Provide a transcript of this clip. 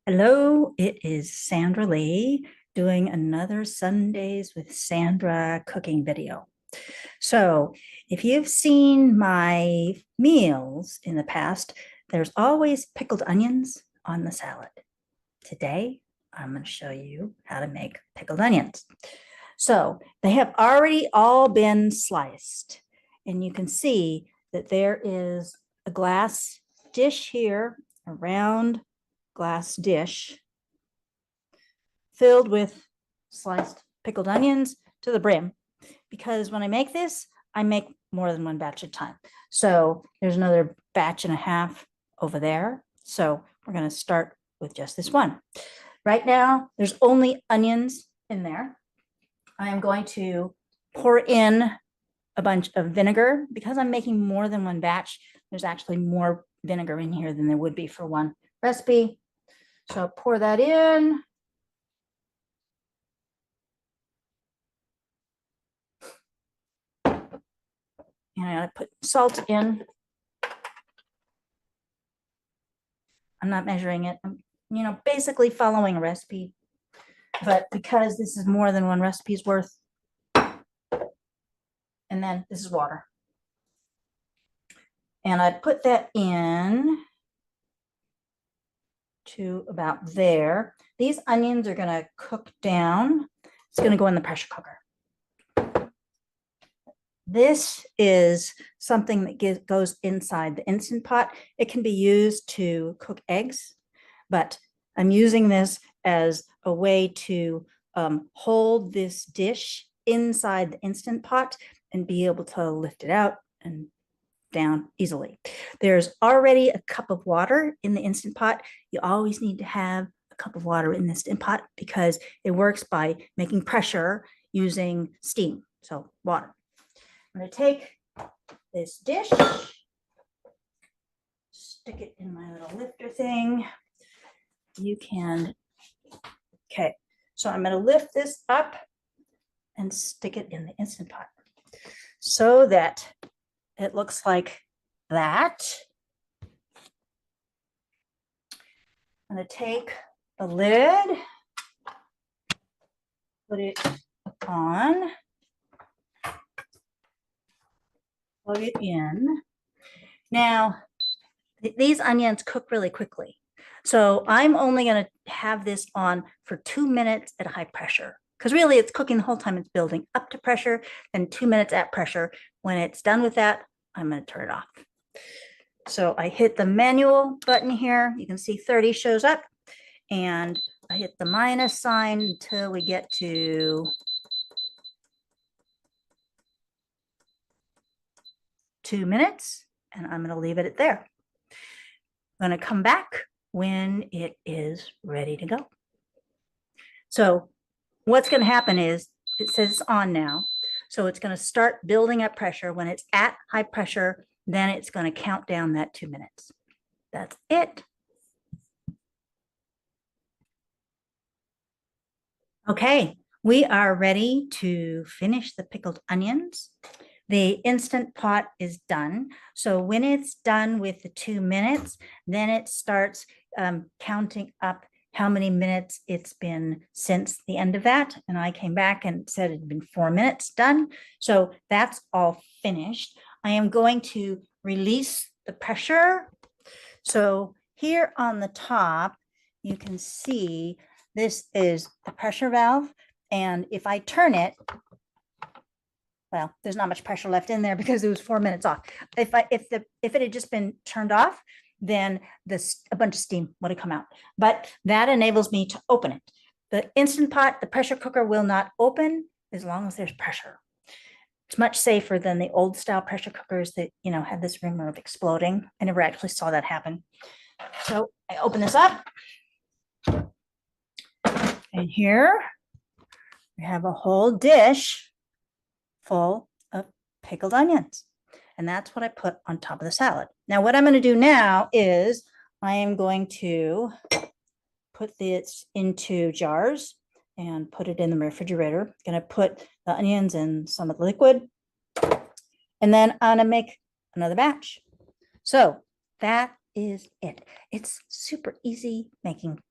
Hello, it is Sandra Lee doing another Sundays with Sandra cooking video. So, if you've seen my meals in the past, there's always pickled onions on the salad. Today, I'm going to show you how to make pickled onions. So, they have already all been sliced, and you can see that there is a glass dish here, a round glass dish filled with sliced pickled onions to the brim. Because when I make this, I make more than one batch at a time. So there's another batch and a half over there. So we're going to start with just this one. Right now, there's only onions in there. I am going to pour in a bunch of vinegar. Because I'm making more than one batch, there's actually more vinegar in here than there would be for one recipe. So I'll pour that in. And I put salt in. I'm not measuring it. I'm, basically following a recipe. But because this is more than one recipe's worth, and then this is water. And I put that in to about there. These onions are going to cook down. It's going to go in the pressure cooker. This is something that goes inside the Instant Pot. It can be used to cook eggs, but I'm using this as a way to hold this dish inside the Instant Pot and be able to lift it out and down easily. There's already a cup of water in the Instant Pot. You always need to have a cup of water in the Instant Pot because it works by making pressure using steam, so water. I'm going to take this dish, stick it in my little lifter thing. Okay, so I'm going to lift this up and stick it in the Instant Pot so that it looks like that. I'm going to take the lid, put it on, plug it in. Now, these onions cook really quickly. So I'm only going to have this on for 2 minutes at high pressure. Because really it's cooking the whole time. It's building up to pressure, then 2 minutes at pressure. When it's done with that, I'm going to turn it off. So I hit the manual button here. You can see 30 shows up. And I hit the minus sign until we get to 2 minutes. And I'm going to leave it at there. I'm going to come back when it is ready to go. So what's going to happen is it says it's on now. So it's going to start building up pressure. When it's at high pressure, then it's going to count down that 2 minutes. That's it. Okay, we are ready to finish the pickled onions. The Instant Pot is done. So when it's done with the 2 minutes, then it starts counting up how many minutes it's been since the end of that. And I came back and said it had been 4 minutes done. So that's all finished. I am going to release the pressure. So here on the top, you can see this is the pressure valve. And if I turn it, well, there's not much pressure left in there because it was 4 minutes off. If it had just been turned off, then a bunch of steam would have come out. But that enables me to open it. The Instant Pot, the pressure cooker will not open as long as there's pressure. It's much safer than the old style pressure cookers that, had this rumor of exploding. I never actually saw that happen. So I open this up. And here we have a whole dish full of pickled onions. And that's what I put on top of the salad. Now, what I'm going to do now is I am going to put this into jars and put it in the refrigerator. I'm going to put the onions in some of the liquid. And then I'm going to make another batch. So that is it. It's super easy making pickled